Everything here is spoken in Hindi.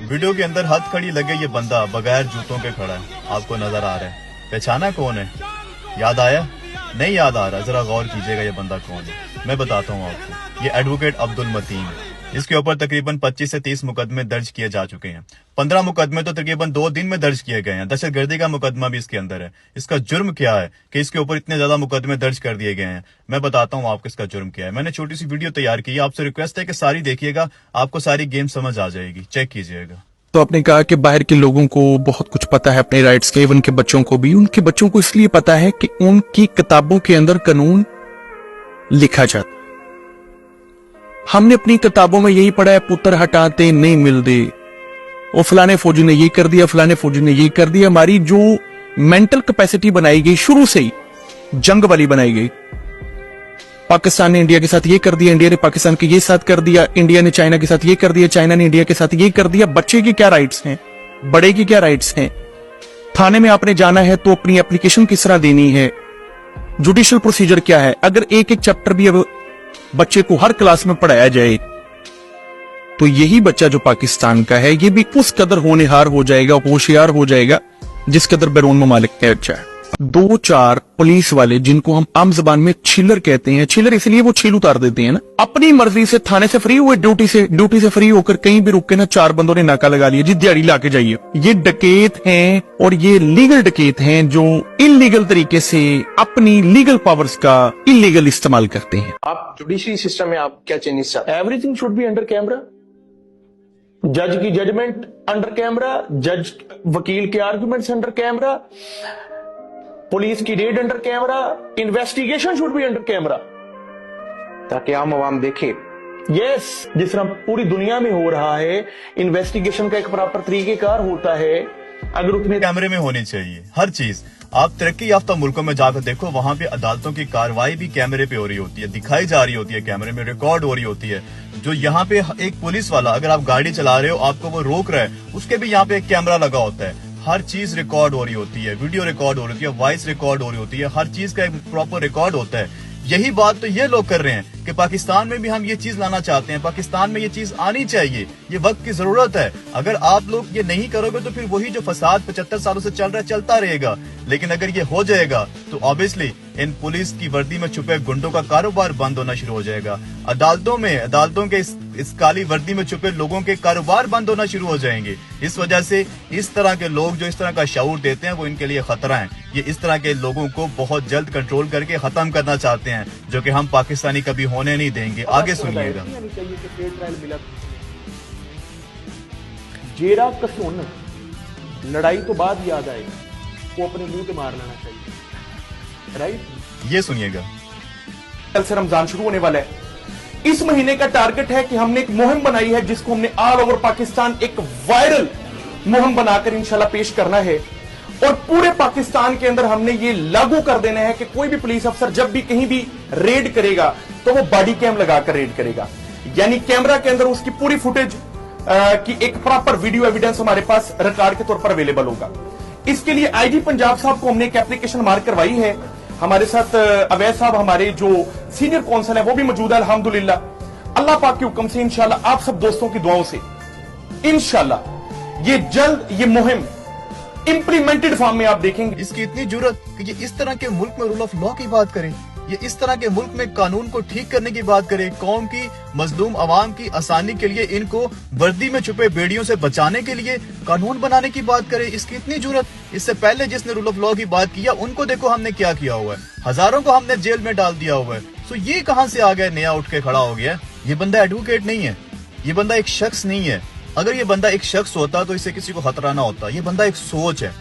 वीडियो के अंदर हथकड़ी लगे ये बंदा बगैर जूतों के खड़ा है, आपको नजर आ रहा है। पहचाना कौन है? याद आया? नहीं याद आ रहा? जरा गौर कीजिएगा ये बंदा कौन है। मैं बताता हूँ आपको, ये एडवोकेट अब्दुल मतीन है। इसके ऊपर तकरीबन 25 से 30 मुकदमे दर्ज किए जा चुके हैं। 15 मुकदमे तो तकरीबन 2 दिन में दर्ज किए गए हैं। दहशतगर्दी का मुकदमा भी इसके अंदर है। इसका जुर्म क्या है कि इसके ऊपर इतने ज्यादा मुकदमे दर्ज कर दिए गए हैं? मैं बताता हूँ आपको इसका जुर्म क्या है। मैंने छोटी सी वीडियो तैयार की है, आपसे रिक्वेस्ट है कि सारी देखिएगा, आपको सारी गेम समझ आ जाएगी। चेक कीजिएगा। तो आपने कहा कि बाहर के लोगों को बहुत कुछ पता है अपने राइट्स के, इवन के बच्चों को भी। उनके बच्चों को इसलिए पता है कि उनकी किताबों के अंदर कानून लिखा जाता। हमने अपनी किताबों में यही पढ़ा है, पुत्र हटाते नहीं मिलते, और फलाने फौजी ने ये कर दिया, फलाने फौजी ने ये कर दिया। हमारी जो मेंटल कैपेसिटी बनाई गई शुरू से ही जंग वाली बनाई गई। पाकिस्तान ने इंडिया के साथ ये कर दिया, इंडिया ने पाकिस्तान के ये साथ कर दिया, इंडिया ने चाइना के साथ ये कर दिया, चाइना ने इंडिया के साथ ये कर दिया। बच्चे की क्या राइट्स हैं, बड़े की क्या राइट्स हैं? थाने में आपने जाना है तो अपनी एप्लीकेशन किस तरह देनी है, जुडिशियल प्रोसीजर क्या है। अगर एक एक चैप्टर भी अब बच्चे को हर क्लास में पढ़ाया जाए तो यही बच्चा जो पाकिस्तान का है ये भी उस कदर होनहार हो जाएगा, होशियार हो जाएगा जिस कदर बैरून ममालिक का बच्चा है। 2-4 पुलिस वाले जिनको हम आम जबान में छिलर कहते हैं, छिलर इसलिए वो छील उतार देते हैं ना, अपनी मर्जी से थाने से फ्री हुए, ड्यूटी से फ्री होकर कहीं भी रुक के ना 4 बंदों ने नाका लगा लिया जी दिहाड़ी लाके जाइए। ये डकैत हैं और ये लीगल डकैत हैं जो इलीगल तरीके से अपनी लीगल पावर्स का इलीगल इस्तेमाल करते हैं। आप जुडिशरी सिस्टम में आप क्या चेंजेस चाहते हैं? Everything should be under camera. जज की जजमेंट अंडर कैमरा, जज वकील के आर्गुमेंट्स अंडर कैमरा, पुलिस की red under camera, investigation should be under camera, ताकि आम आवाम देखे। यस, जिस तरह पूरी दुनिया में हो रहा है, इन्वेस्टिगेशन का एक प्रॉपर तरीकेकार होता है। अगर उतने कैमरे में होनी चाहिए हर चीज। आप तरक्की याफ्ता मुल्कों में जाकर देखो, वहां पे अदालतों की कार्रवाई भी कैमरे पे हो रही होती है, दिखाई जा रही होती है, कैमरे में रिकॉर्ड हो रही होती है। जो यहाँ पे एक पुलिस वाला, अगर आप गाड़ी चला रहे हो, आपको वो रोक रहा है, उसके भी यहाँ पे एक कैमरा लगा होता है। हर चीज रिकॉर्ड हो रही होती है, वीडियो रिकॉर्ड हो रही है, वॉइस रिकॉर्ड हो रही होती है, हर चीज का एक प्रॉपर रिकॉर्ड होता है। यही बात तो ये लोग कर रहे हैं कि पाकिस्तान में भी हम ये चीज लाना चाहते हैं, पाकिस्तान में ये चीज आनी चाहिए, ये वक्त की जरूरत है। अगर आप लोग ये नहीं करोगे तो फिर वही जो फसाद 75 सालों से चल रहा है चलता रहेगा। लेकिन अगर ये हो जाएगा तो ऑब्वियसली इन पुलिस की वर्दी में छुपे गुंडों का कारोबार बंद होना शुरू हो जाएगा। अदालतों के इस काली वर्दी में छुपे लोगों के कारोबार बंद होना शुरू हो जाएंगे। इस वजह से इस तरह के लोग जो इस तरह का शऊर देते हैं वो इनके लिए खतरा है। ये इस तरह के लोगों को बहुत जल्द कंट्रोल करके खत्म करना चाहते हैं, जो कि हम पाकिस्तानी कभी होने नहीं देंगे। आगे सुनिएगा। जेरा कसून लड़ाई तो बाद याद आएगी, वो अपने मुंह पे मार लेना चाहिए। राइट, ये सुनिएगा। कल से रमजान शुरू होने वाला है। इस महीने का टारगेट है कि हमने एक मुहिम बनाई है जिसको हमने ऑल ओवर पाकिस्तान एक वायरल मुहिम बनाकर इंशाल्लाह पेश करना है। और पूरे पाकिस्तान के अंदर हमने ये लागू कर देना है कि कोई भी पुलिस अफसर जब भी कहीं भी रेड करेगा तो वो बॉडी कैम लगाकर रेड करेगा, यानी कैमरा के अंदर उसकी पूरी फुटेज की एक प्रॉपर वीडियो एविडेंस हमारे पास रिकॉर्ड के तौर पर अवेलेबल होगा। इसके लिए आईजी पंजाब साहब को हमने एक एप्लीकेशन मार्क करवाई है। हमारे साथ अवैध साहब, हमारे जो सीनियर कौंसल है, वो भी मौजूद है। अल्हम्दुलिल्लाह, अल्लाह पाक के हुक्म से इंशाल्लाह आप सब दोस्तों की दुआओं से इंशाल्लाह ये जल्द ये मुहिम इंप्लीमेंटेड फॉर्म में आप देखेंगे। इसकी इतनी जरूरत कि ये इस तरह के मुल्क में रूल ऑफ लॉ की बात करें, ये इस तरह के मुल्क में कानून को ठीक करने की बात करे, कौम की मजलूम अवाम की आसानी के लिए इनको वर्दी में छुपे बेड़ियों से बचाने के लिए कानून बनाने की बात करे। इसकी इतनी जरूरत। इससे पहले जिसने रूल ऑफ लॉ की बात किया उनको देखो हमने क्या किया हुआ है, हजारों को हमने जेल में डाल दिया हुआ है। सो ये कहां से आ गया, नया उठ के खड़ा हो गया? ये बंदा एडवोकेट नहीं है, ये बंदा एक शख्स नहीं है। अगर ये बंदा एक शख्स होता तो इसे किसी को खतरा ना होता। ये बंदा एक सोच है।